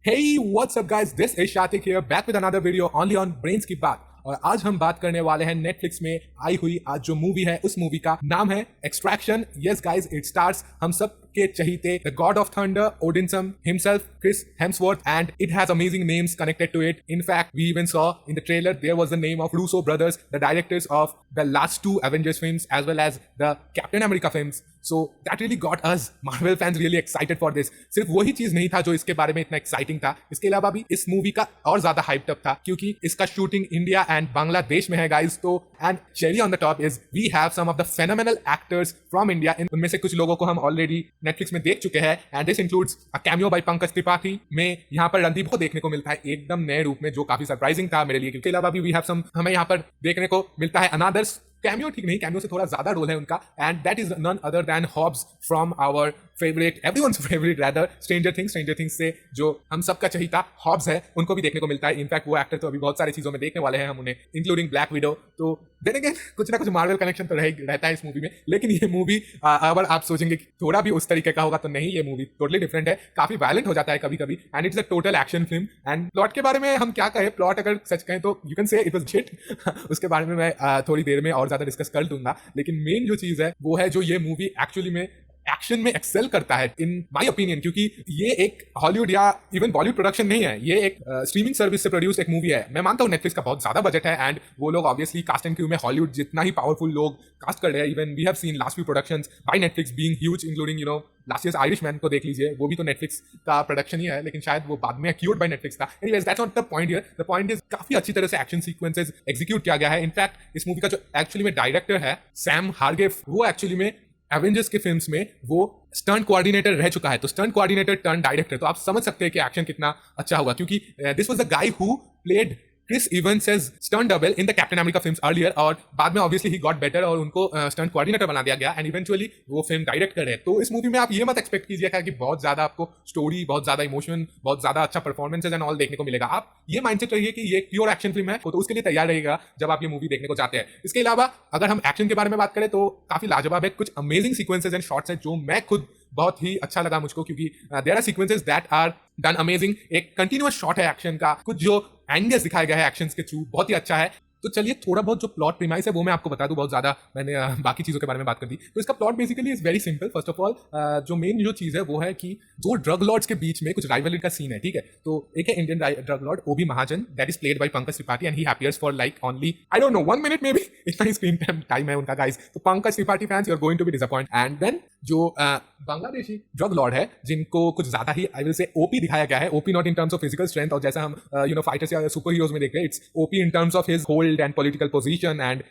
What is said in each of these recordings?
Hey, what's up guys? This is Shatik here, back with another video only on Brains की बात। और आज हम बात करने वाले हैं नेटफ्लिक्स में आई हुई आज जो मूवी है, उस मूवी का नाम है Extraction. Yes guys, it stars हम सब के चहीते the god of thunder Odinson himself Chris Hemsworth, and it has amazing names connected to it. In fact, we even saw in the trailer there was the name of Russo brothers, the directors of the last two Avengers films as well as the Captain America films. So that really got us Marvel fans really excited for this. सिर्फ वही चीज नहीं था जो इसके बारे में इतना एक्साइटिंग था, इसके अलावा भी इस मूवी का और ज्यादा हाइप्ड अप था क्योंकि इसका शूटिंग इंडिया एंड बांग्लादेश में है गाइस। तो and cherry on the top is we have some of the phenomenal actors from India. उनमें से कुछ लोगों को हम ऑलरेडी नेटफ्लिक्स में देख चुके हैं, and this includes a cameo by Pankaj Tripathi में यहाँ पर रणदीप को देखने को मिलता है एकदम नए रूप में, जो काफी सरप्राइजिंग था मेरे लिए। इसके अलावा भी वी हैव सम, हमें यहाँ पर देखने को मिलता है अनादर्स कैमियो, ठीक नहीं, कैमियो से थोड़ा ज्यादा रोल है उनका, and that is none other than Hobbs from our favourite, everyone's favourite rather, Stranger Things से जो हम सबका चहीता हॉब्स है, उनको भी देखने को मिलता है। इनफैक्ट वो एक्टर तो अभी बहुत सारी चीजों में देखने वाले हैं हम उन्हें, इंक्लूडिंग ब्लैक विडो। तो देन अगेन कुछ ना कुछ मार्वल कनेक्शन तो रहता है इस मूवी में, लेकिन ये मूवी अगर आप सोचेंगे कि थोड़ा भी उस तरीके का होगा तो नहीं, ये मूवी टोटली डिफरेंट है, काफी वायलेंट हो जाता है कभी कभी, and it's a total action film. And plot के बारे में हम क्या कहें, प्लॉट अगर सच कहें तो you can say it was shit. उसके बारे में मैं थोड़ी देर में और ज्यादा डिस्कस कर दूंगा, लेकिन मेन जो चीज है वो है जो ये मूवी एक्चुअली में एक्शन में एक्सेल करता है इन माय ओपिनियन, क्योंकि ये एक हॉलीवुड या इवन बॉलीवुड प्रोडक्शन नहीं है, ये एक स्ट्रीमिंग सर्विस से प्रोड्यूस एक मूवी है। मैं मानता हूँ नेटफ्लिक्स का बहुत ज्यादा बजट है एंड वो लोग ऑब्वियसली कास्ट एंड क्रू में हॉलीवुड जितना ही पावरफुल लोग कास्ट कर रहे हैं। Even we have seen last few productions by Netflix being huge, including last year's Irishman को देख लीजिए, वो भी तो नेटफ्लिक्स का प्रोडक्शन ही है, लेकिन शायद वो बाद में एक्यूर्ड बाय नेटफ्लिक्स था। Anyways that's not the point here, the point is काफी अच्छी तरह से एक्शन सीक्वेंसेस एग्जीक्यूट किया गया है। इनफैक्ट इस मूवी का जो एक्चुअली में डायरेक्टर है सैम हारगेफ, वो एक्चुअली में एवेंजर्स के फिल्म्स में वो स्टंट कोऑर्डिनेटर रह चुका है, तो स्टंट कोऑर्डिनेटर टर्न डायरेक्टर, तो आप समझ सकते हैं कि एक्शन कितना अच्छा हुआ, क्योंकि this was the guy who played Chris Evans as stunt double in the Captain America films earlier, और बाद में ऑब्वियसली ही गॉट बेटर और उनको स्टंट कोऑर्डिनेटर बना दिया गया, एंड इवेंचुअली वो फिल्म डायरेक्ट कर रहे हैं। तो इस मूवी में आप ये मत एक्सपेक्ट कीजिएगा कि बहुत ज्यादा आपको स्टोरी, बहुत ज्यादा इमोशन, बहुत ज्यादा अच्छा परफॉर्मेंसेज एंड ऑल देखने को मिलेगा। आप ये माइंडसेट रहिए कि ये प्योर एक्शन फिल्म है, तो उसके लिए तैयार रहिएगा जब आप ये मूवी देखने को जाते हैं। इसके अलावा अगर हम एक्शन के बारे में बात करें तो काफी लाजवाब है, कुछ अमेजिंग सीक्वेंसेज एंड शॉट्स हैं जो मैं खुद बहुत ही अच्छा लगा मुझको, क्योंकि there are sequences that are done amazing. एक कंटिन्यूअस शॉट है एक्शन का, कुछ जो एंगल्स दिखाए गए हैं एक्शंस के थ्रू, बहुत ही अच्छा है। तो चलिए थोड़ा बहुत जो प्लॉट प्रीमाइस है वो मैं आपको बता दूं, बहुत ज्यादा मैंने बाकी चीजों के बारे में बात कर दी। तो इसका plot basically is very simple. First of all जो मेन जो चीज है वो है कि दो ड्रग लॉर्ड्स के बीच में कुछ राइवलरी का सीन है, ठीक है। तो एक है Indian drug lord Ovi Mahajan, that is played by Pankaj Tripathi, and he appears for like only I don't know 1 minute में भी, इतना ही स्क्रीन टाइम है उनका गाइस। तो Pankaj Tripathi fans, you are going to be disappoint. And then जो बांग्लादेशी ड्रग लॉर्ड है, जिनको कुछ ज्यादा ही आई विल से ओपी दिखाया गया है, OP not in terms of physical strength और जैसा हम फाइटर्स या सुपर हीरोज में देखते हैं, it's OP in terms of his hold and political position and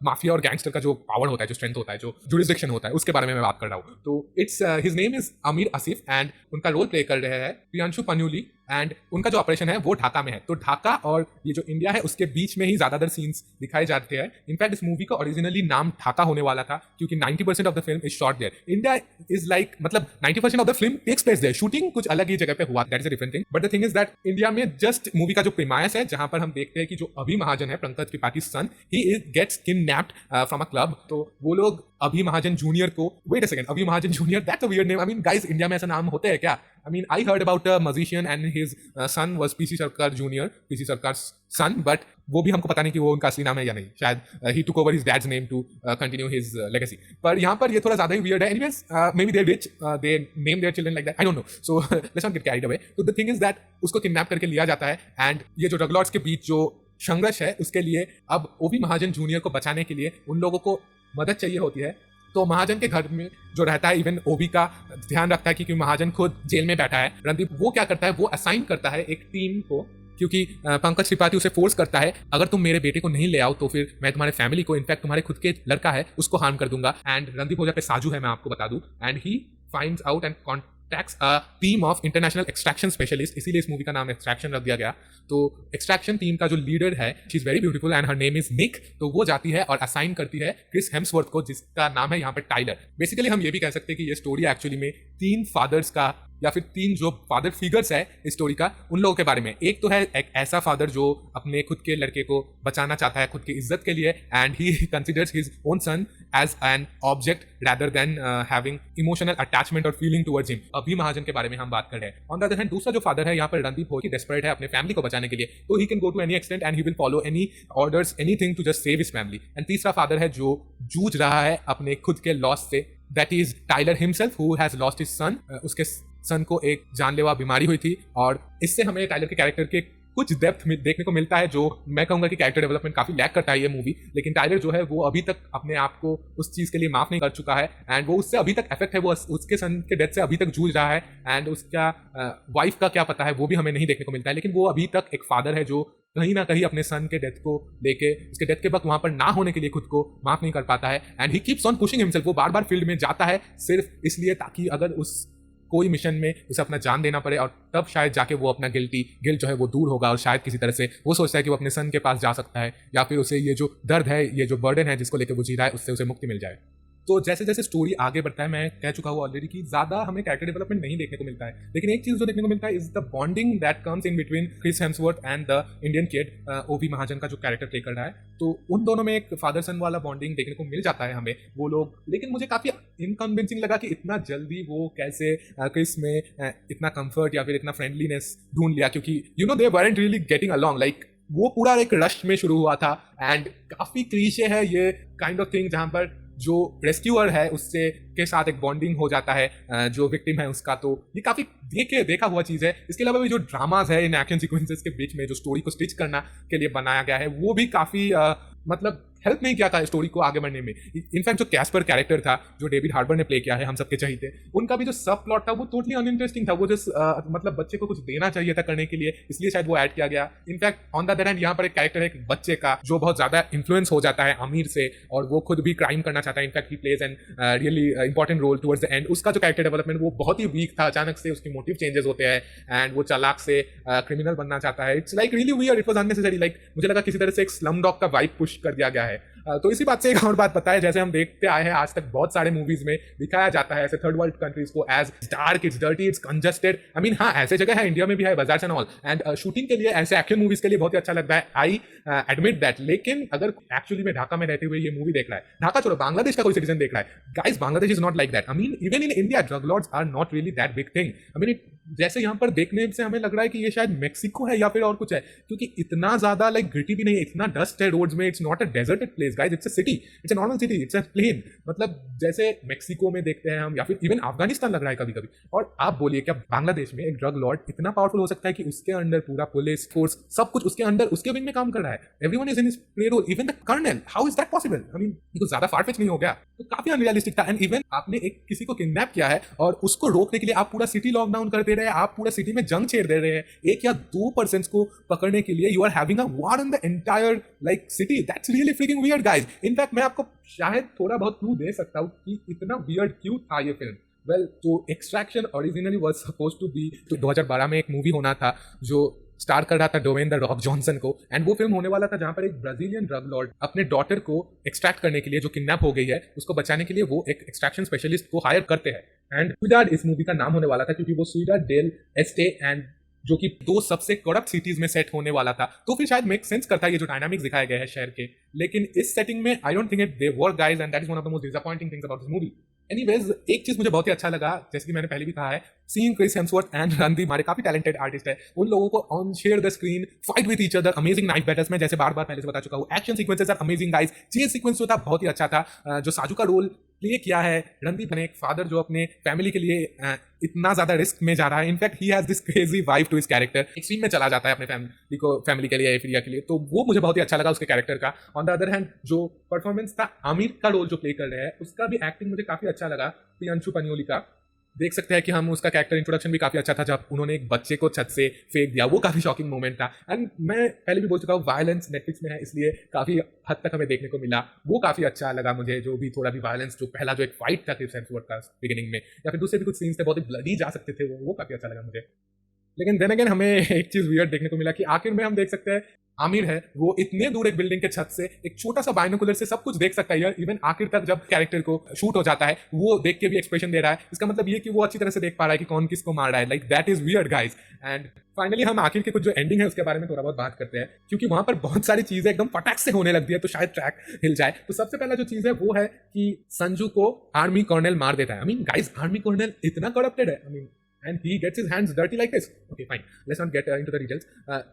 mafia और गैंगस्टर का जो पावर होता है, जो स्ट्रेंथ होता है, जो जुरिस्डिक्शन होता है, उसके बारे में मैं बात कर रहा हूँ। तो इट्स हिज नेम इज अमीर आसिफ, एंड उनका रोल प्ले कर रहे हैं प्रियांशु पन्यूली, एंड उनका जो ऑपरेशन है वो ढाका में है। तो ढाका और ये जो इंडिया है उसके बीच में ही ज्यादातर सीन्स दिखाए जाते हैं। इनफैक्ट इस मूवी का ओरिजिनली नाम ढाका होने वाला था, क्योंकि 90% of the film is shot there. India is like, मतलब 90% of the film takes place there, shooting कुछ अलग ही जगह पे हुआ, that is a different thing. But the thing is that India में जस्ट मूवी का जो प्रीमाइस है, जहां पर हम देखते हैं कि जो अभी महाजन है, Pankaj Tripathi son, he gets kidnapped from a club. तो वो लोग अभी महाजन जूनियर को, wait a second, Abhi Mahajan junior, that's a weird name. I mean guys, India में ऐसा नाम होते हैं क्या? I mean, I heard about a magician and his son was PC Sarkar Jr., PC Sarkar's son, but वो भी हमको पता नहीं कि वो उनका असली नाम है या नहीं। शायद he took over his dad's name to continue his legacy. पर यहाँ पर ये थोड़ा ज़्यादा ही weird है। Anyways, maybe they're rich, they name their children like that. I don't know. So let's not get carried away. So the thing is that उसको kidnap करके लिया जाता है, and ये जो ड्रग लॉर्ड्स के बीच जो संघर्ष है, उसके लिए अब ओवी महाजन जूनियर को बचाने के लिए उन लोगों को मदद चाहिए होती है। तो महाजन के घर में जो रहता है, इवन ओबी का ध्यान रखता है क्योंकि महाजन खुद जेल में बैठा है। रणदीप वो क्या करता है, वो असाइन करता है एक टीम को, क्योंकि पंकज त्रिपाठी उसे फोर्स करता है, अगर तुम मेरे बेटे को नहीं ले आओ तो फिर मैं तुम्हारे फैमिली को, इनफैक्ट तुम्हारे खुद के लड़का है उसको हार्म कर दूंगा। एंड रणदीप हो जाता है साजू है, मैं आपको बता दूं, and he finds out and contacts a team of international extraction specialists, इसीलिए इस मूवी का नाम एक्सट्रैक्शन रख दिया गया। तो एक्सट्रैक्शन टीम का जो लीडर है, she is very beautiful and her name is Nik, तो वो जाती है और असाइन करती है क्रिस हेम्सवर्थ को, जिसका नाम है यहाँ पे टाइलर। बेसिकली हम ये भी कह सकते हैं कि ये स्टोरी एक्चुअली में 3 फादर्स का या फिर 3 जो फादर फिगर्स है इस स्टोरी का, उन लोगों के बारे में। एक तो है एक ऐसा फादर जो अपने खुद के लड़के को बचाना चाहता है खुद की इज्जत के लिए, and he considers his own son as an object rather than having emotional attachment or feeling towards him। अभी महाजन के बारे में हम बात कर रहे हैं। ऑन द अदर हैंड दूसरा जो फादर है यहाँ पर रणदीप हो, कि डेस्परेट है अपने फैमिली को बचाने के लिए, तो he can go to any extent and he will follow any orders, anything to just save his family. एंड तीसरा फादर है जो जूझ रहा है अपने खुद के लॉस से, that is Tyler himself who has lost his son. उसके सन को एक जानलेवा बीमारी हुई थी, और इससे हमें टाइलर के कैरेक्टर के कुछ डेप्थ देखने को मिलता है, जो मैं कहूंगा कि कैरेक्टर डेवलपमेंट काफी लैक करता है ये मूवी। लेकिन टाइलर जो है वो अभी तक अपने आप को उस चीज के लिए माफ नहीं कर चुका है, एंड वो उससे अभी तक इफेक्ट है, वो उसके सन के डेथ से अभी तक जूझ रहा है, एंड उसका वाइफ का क्या पता है वो भी हमें नहीं देखने को मिलता है। लेकिन वो अभी तक एक फादर है जो कहीं ना कहीं अपने सन के डेथ को लेके, उसके डेथ के वक्त वहां पर ना होने के लिए खुद को माफ नहीं कर पाता है, and he keeps on pushing himself. वो बार बार फील्ड में जाता है सिर्फ इसलिए ताकि अगर उस कोई मिशन में उसे अपना जान देना पड़े, और तब शायद जाके वो अपना गिल्ट जो है वो दूर होगा, और शायद किसी तरह से वो सोचता है कि वो अपने सन के पास जा सकता है, या फिर उसे ये जो दर्द है, ये जो बर्डन है जिसको लेकर वो जी रहा है, उससे उसे मुक्ति मिल जाए। तो जैसे जैसे स्टोरी आगे बढ़ता है, मैं कह चुका हूँ ऑलरेडी कि ज्यादा हमें कैरेक्टर डेवलपमेंट नहीं देखने को मिलता है, लेकिन एक चीज जो देखने को मिलता है is the bonding that comes in between Chris Hemsworth and the Indian kid Ovi Mahajan का जो कैरेक्टर प्ले कर रहा है। तो उन दोनों में एक फादर सन वाला बॉन्डिंग देखने को मिल जाता है हमें वो लोग। लेकिन मुझे काफी इनकन्विंसिंग लगा कि इतना जल्दी वो कैसे क्रिस में इतना कंफर्ट या फिर इतना फ्रेंडलीनेस ढूंढ लिया, क्योंकि you know they weren't really getting along. Like वो पूरा एक रश में शुरू हुआ था, एंड काफी क्लीशे है ये काइंड ऑफ थिंग, जहां पर जो रेस्क्यूअर है उससे के साथ एक बॉन्डिंग हो जाता है जो विक्टिम है उसका। तो ये काफी देखा हुआ चीज है। इसके अलावा भी जो ड्रामाज है इन एक्शन सीक्वेंसेस के बीच में जो स्टोरी को स्टिच करना के लिए बनाया गया है, वो भी काफी मतलब हेल्प नहीं किया था स्टोरी को आगे बढ़ने में। इनफैक्ट जो कैस्पर कैरेक्टर था जो डेविड हार्बर ने प्ले किया है हम सबके चहीते, उनका भी जो सब प्लॉट था वो टोटली अनइंटरेस्टिंग था। वो जस्ट मतलब बच्चे को कुछ देना चाहिए था करने के लिए, इसलिए शायद वो ऐड किया गया। In fact on the other hand यहाँ पर एक कैरेक्टर है एक बच्चे का जो बहुत ज्यादा इन्फ्लुएंस हो जाता है अमीर से, और वो खुद भी क्राइम करना चाहता है। In fact he plays an really important role towards the end. उसका जो कैरेक्टर डेवलपमेंट वो बहुत ही वीक था, अचानक से उसके मोटिव चेंजेस होते हैं, एंड वो चालाक से क्रिमिनल बनना चाहता है। It's like really weird, it was unnecessary. Like मुझे लगा किसी तरह से एक स्लम डॉग का वाइब पुश कर दिया गया है। तो इसी बात से एक और बात पता है, जैसे हम देखते आए हैं आज तक बहुत सारे मूवीज में दिखाया जाता है ऐसे थर्ड वर्ल्ड कंट्रीज को as dark, it's dirty, it's congested. I mean हाँ, ऐसे जगह है, इंडिया में भी है, बाजार एंड ऑल, एंड शूटिंग के लिए ऐसे एक्शन मूवीज के लिए बहुत ही अच्छा लगता है, आई एडमिट दैट। लेकिन अगर एक्चुअली में ढाका में रहते हुए ये मूवी देख रहा है, ढाका छोड़ो बांग्लादेश का कोई सिटीजन देख रहा है, guys Bangladesh is not like that. I mean even in India drug lords are not really that big thing. I mean जैसे यहाँ पर देखने से हमें लग रहा है कि ये शायद मेक्सिको है या फिर और कुछ है, क्योंकि इतना ज्यादा लाइक ग्रिटी भी नहीं है, इतना डस्ट है रोड्स में। It's not a deserted place guys, it's a city, it's a normal city, it's a plain. मतलब जैसे मेक्सिको में देखते हैं हम, या फिर इवन अफगानिस्तान लग रहा है कभी कभी। और आप बोलिए क्या बांग्लादेश में एक ड्रग लॉर्ड इतना पावरफुल हो सकता है कि उसके अंडर पूरा पुलिस फोर्स सब कुछ उसके अंडर उसके विंग में काम कर रहा है, everyone is in his play role, even the colonel. How is that possible? I mean ये कुछ ज्यादा फारफेच नहीं हो गया? तो काफी अनरियलिस्टिक था। एंड इवन आपने एक किसी को किडनैप किया है और उसको रोकने के लिए आप पूरा सिटी लॉकडाउन कर दे रहे हैं, आप पूरा सिटी में जंग छेड़ दे रहे हैं एक या दो पर्सन्स को पकड़ने के लिए। You are having a war in the entire like city. That's really freaking weird guys. In fact मैं आपको शायद थोड़ा बहुत क्लू दे सकता हूँ कि इतना वियर्ड क्यों था ये फिल्म। वेल, तो extraction originally was supposed to be, तो 2012 में एक मूवी होना था जो स्टार कर रहा था डोवेन द रॉक जॉनसन को, एंड वो फिल्म होने वाला था जहां पर एक ब्राजीलियन ड्रग लॉर्ड अपने डॉटर को एक्सट्रैक्ट करने के लिए, जो किडनैप हो गई है, उसको बचाने के लिए वो एक एक्सट्रैक्शन स्पेशलिस्ट को हायर करते हैं। एंड स्वीडाड इस मूवी का नाम होने वाला था, क्योंकि वो स्वीडाड डेल एस्टे एंड जो कि दो सबसे करप्ट सिटीज में सेट होने वाला था। तो फिर शायद मेक सेंस करता है ये जो डायनामिक्स दिखाए गए हैं शहर के। लेकिन इस सेटिंग में I don't think it they work guys, and that is one of the most disappointing things about this movie. Anyways, एक चीज मुझे बहुत ही अच्छा लगा, जैसे कि मैंने पहले भी कहा है, seeing Chris Hemsworth and Randeep, हमारे काफी टैलेंटेड आर्टिस्ट है, उन लोगों को on share the screen fight with each other, amazing knife battles में, जैसे बार बार पहले से बता चुका हूँ, action sequences are amazing guys. Chase sequence जो था बहुत ही अच्छा था। जो साजू का रोल प्ले किया है रणदीप ने, एक फादर जो अपने फैमिली के लिए इतना ज्यादा रिस्क में जा रहा है। In fact he has this crazy vibe to his character, extreme में चला जाता है अपने फैमिली के लिए, एफिरिया के लिए। तो वो मुझे बहुत ही अच्छा लगा उसके कैरेक्टर का। ऑन द अदर हैंड जो परफॉर्मेंस था, आमिर का रोल जो प्ले कर रहे हैं उसका भी एक्टिंग मुझे काफी अच्छा लगा, प्रियांशु पनियोली का। देख सकते हैं कि हम उसका कैरेक्टर इंट्रोडक्शन भी काफी अच्छा था, जब उन्होंने एक बच्चे को छत से फेंक दिया, वो काफी शॉकिंग मोमेंट था। एंड मैं पहले भी बोल चुका हूँ, वायलेंस नेटफ्लिक्स में है इसलिए काफी हद तक हमें देखने को मिला, वो काफी अच्छा लगा मुझे। जो भी थोड़ा भी वायलेंस, जो पहला जो एक फाइट था क्रिस हेम्सवर्थ का बिगिनिंग में, या फिर दूसरे भी कुछ सीन्स थे बहुत ही ब्लडी जा सकते थे, वो काफी अच्छा लगा मुझे। लेकिन देन अगेन हमें एक चीज वियर्ड देखने को मिला कि आखिर में हम देख सकते हैं आमिर है वो इतने दूर एक बिल्डिंग के छत से एक छोटा सा बाइनोकुलर से सब कुछ देख सकता है यार। इवन आखिर तक जब कैरेक्टर को शूट हो जाता है वो देख के भी एक्सप्रेशन दे रहा है। इसका मतलब ये कि वो अच्छी तरह से देख पा रहा है कि कौन किसको मार रहा है। Like that is weird guys. And finally हम आखिर के कुछ जो एंडिंग है उसके बारे में थोड़ा बहुत बात करते हैं, क्योंकि वहां पर बहुत सारी चीजें एकदम फटाक से होने लगती है तो शायद ट्रैक हिल जाए। तो सबसे पहला जो चीज है वो है कि संजू को आर्मी कर्नल मार देता है। I mean guys, army colonel इतना करप्टेड है। I mean and he gets his hands dirty like this. Okay, fine. Let's not get into the details.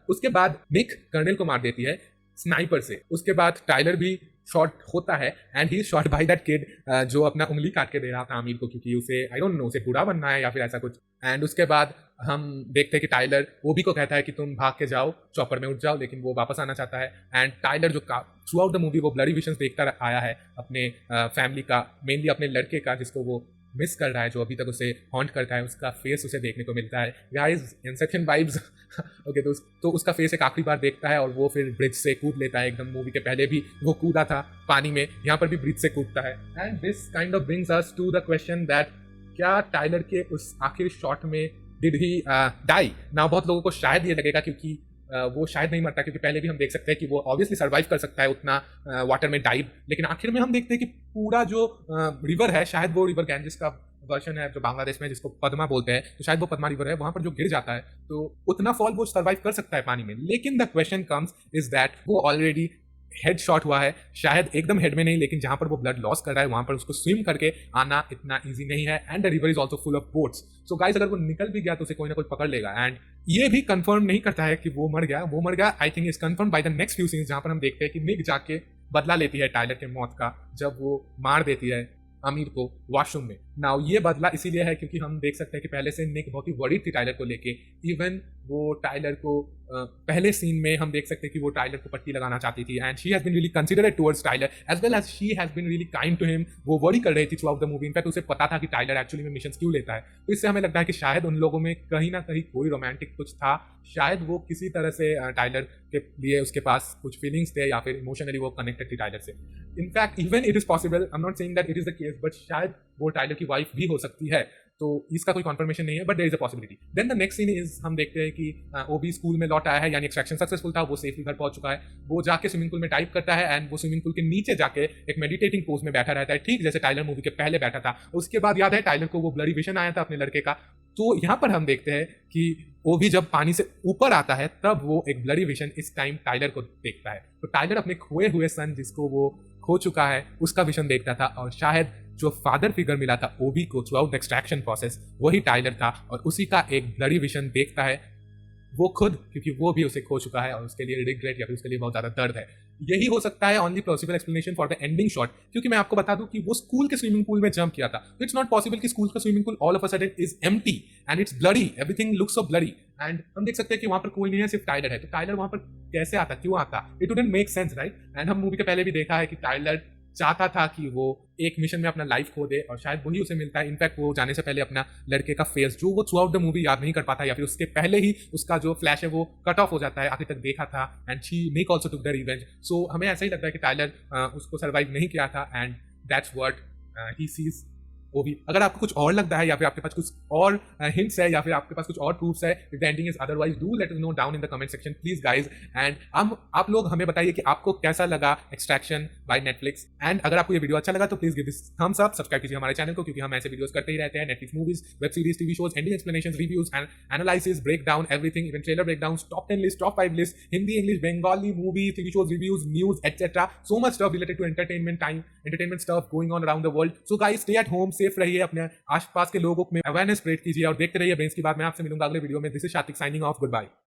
उसके बाद निक कर्नल को मार देती है स्नाइपर से। उसके बाद टाइलर भी शॉट होता है and he shot by that kid जो अपना उंगली काट के दे रहा था आमिर को, क्योंकि उसे आई डोंट नो उसे बुरा बनना है या फिर ऐसा कुछ। एंड उसके बाद हम देखते हैं कि टाइलर ओबी को कहता है कि तुम भाग के जाओ, चॉपर में उठ जाओ, लेकिन वो वापस आना चाहता है। एंड टाइलर जो थ्रू आउट द मूवी वो ब्लडी विजन्स देखता आया है अपने फैमिली का, मेनली अपने लड़के का जिसको वो मिस कर रहा है, जो अभी तक उसे हॉन्ट करता है, उसका फेस उसे देखने को मिलता है। Guys, Inception vibes. ओके, तो उसका फेस एक आखिरी बार देखता है और वो फिर ब्रिज से कूद लेता है। एकदम मूवी के पहले भी वो कूदा था पानी में, यहाँ पर भी ब्रिज से कूदता है। And this kind of brings us to the question that क्या टाइलर के उस आखिरी शॉट में डिड ही डाई। ना बहुत लोगों को शायद ये लगेगा क्योंकि वो शायद नहीं मरता, क्योंकि पहले भी हम देख सकते हैं कि वो ऑब्वियसली सर्वाइव कर सकता है उतना वाटर में डाइव। लेकिन आखिर में हम देखते हैं कि पूरा जो रिवर है, शायद वो रिवर गैंजेस का वर्जन है जो बांग्लादेश में जिसको पद्मा बोलते हैं, तो शायद वो पद्मा रिवर है, वहां पर जो गिर जाता है तो उतना फॉल वो सर्वाइव कर सकता है पानी में। लेकिन the question comes is that वो ऑलरेडी हेड शॉट हुआ है, शायद एकदम हेड में नहीं, लेकिन जहां पर वो ब्लड लॉस कर रहा है वहां पर उसको स्विम करके आना इतना इजी नहीं है। And the river is also full of boats. So guys, अगर वो निकल भी गया तो उसे कोई ना कोई पकड़ लेगा। एंड ये भी कंफर्म नहीं करता है कि वो मर गया। I think is confirm by the next few scenes, जहां पर हम देखते हैं कि निक जाके बदला लेती है टाइलर के मौत का जब वो मार देती है आमिर को वॉशरूम में। नाउ ये बदला इसीलिए है क्योंकि हम देख सकते हैं कि पहले से निक बहुत ही वरीड थी टाइलर को लेके। इवन वो टाइलर को पहले सीन में हम देख सकते हैं कि वो टाइलर को पट्टी लगाना चाहती थी and she has been really considerate towards Tyler as well as she has been really kind to him. वो वरी कर रही थी throughout the movie. In fact उसे पता था कि टाइलर एक्चुअली में मिशन क्यों लेता है। तो इससे हमें लगता है कि शायद उन लोगों में कहीं ना कहीं कोई रोमांटिक कुछ था, शायद वो किसी तरह से टाइलर के लिए उसके पास कुछ फीलिंग्स थे या फिर इमोशनली वो कनेक्टेड थी टाइलर से। In fact even it is possible, I am not saying that it is the case, but शायद वो टाइलर की वाइफ भी हो सकती है। तो इसका कोई कंफर्मेशन नहीं है, but there is a possibility. Then the next scene is हम देखते हैं कि ओबी स्कूल में लौट आया है, यानी एक्सट्रैक्शन सक्सेसफुल था, वो सेफली घर पहुंच चुका है। वो जाके स्विमिंग पूल में डाइव करता है एंड वो स्विमिंग पूल के नीचे जाके एक मेडिटेटिंग पोज में बैठा रहता है, ठीक जैसे टाइलर मूवी के पहले बैठा था। उसके बाद याद है टाइलर को वो ब्लरी विजन आया था अपने लड़के का। तो यहाँ पर हम देखते हैं कि वो भी जब पानी से ऊपर आता है तब वो एक ब्लरी विजन इस टाइम टाइलर को देखता है। तो टाइलर अपने खोए हुए सन जिसको वो खो चुका है उसका विजन देखता था, और शायद जो फादर फिगर मिला था ओबी को through out the extraction process वही टाइलर था, और उसी का एक ब्लरी विजन देखता है वो खुद, क्योंकि वो भी उसे खो चुका है और उसके लिए रिग्रेट या फिर उसके लिए बहुत ज्यादा दर्द है। यही हो सकता है only possible explanation for the ending shot, क्योंकि मैं आपको बता दूं कि वो स्कूल के स्विमिंग पूल में जंप किया था। तो इट्स नॉट पॉसिबल कि स्कूल का swimming pool all of a sudden is empty and it's blurry, everything looks so blurry. And हम देख सकते हैं कि वहां पर कोई नहीं है, सिर्फ टाइलर है। तो टाइलर वहां पर कैसे आता, क्यों आता? It wouldn't make sense, right? And हम मूवी के पहले भी देखा है कि टाइलर चाहता था कि वो एक मिशन में अपना लाइफ खो दे और शायद वही उसे मिलता है। इनफैक्ट वो जाने से पहले अपना लड़के का फेस जो वो थ्रू आउट द मूवी याद नहीं कर पाता, या फिर उसके पहले ही उसका जो फ्लैश है वो कट ऑफ हो जाता है, आखिर तक देखा था। And she Nik also took the revenge. So हमें ऐसा ही लगता है कि टाइलर उसको सर्वाइव नहीं किया था and that's what he sees Ovi. अगर आपको कुछ और लगता है या फिर आपके पास कुछ और हिंट्स है या फिर आपके पास कुछ और प्रूफ्स है, if the ending is otherwise, do let us know down in the comment section please guys. And आप लोग हमें बताइए कि आपको कैसा लगा एक्सट्रैक्शन बाय नेटफ्लिक्स। एंड अगर आपको ये वीडियो अच्छा लगा तो please give this thumbs up, subscribe कीजिए हमारे चैनल को, क्योंकि हम ऐसे वीडियोस करते ही रहते हैं। Netflix movies, web series, TV shows, ending explanations, reviews and analysis, break down everything, even trailer breakdowns, top 10 list, top 5 list, Hindi, English, Bengali movies, TV shows, reviews, news etcetera. So much stuff related to entertainment stuff going on around the world. So guys, stay at home, safe रहिए, अपने आसपास के लोगों में awareness spread कीजिए और देखते रहिए ब्रेन्स की बात। मैं आपसे मिलूंगा अगले वीडियो में। This is Shatik signing off, good bye.